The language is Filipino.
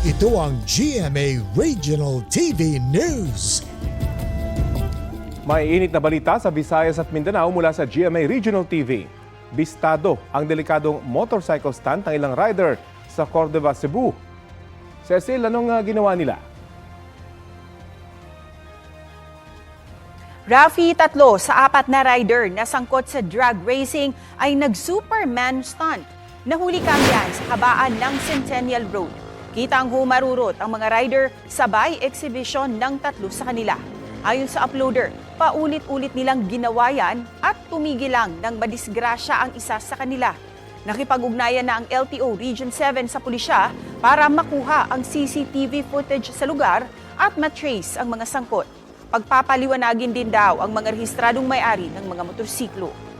Ito ang GMA Regional TV News. May init na balita sa Visayas at Mindanao mula sa GMA Regional TV. Bistado ang delikadong motorcycle stunt ng ilang rider sa Cordova, Cebu. Cecil, anong ginawa nila? Rafi, 3 sa 4 na rider na sangkot sa drag racing ay nag-Superman stunt. Nahuli kamyan sa habaan ng Centennial Road. Kitang humarurot ang mga rider sabay exhibition ng 3 sa kanila. Ayon sa uploader, paulit-ulit nilang ginawa yan at tumigil lang nang madisgrasya ang isa sa kanila. Nakipag-ugnayan na ang LTO Region 7 sa pulisya para makuha ang CCTV footage sa lugar at matrace ang mga sangkot. Pagpapaliwanagin din daw ang mga rehistradong may-ari ng mga motorsiklo.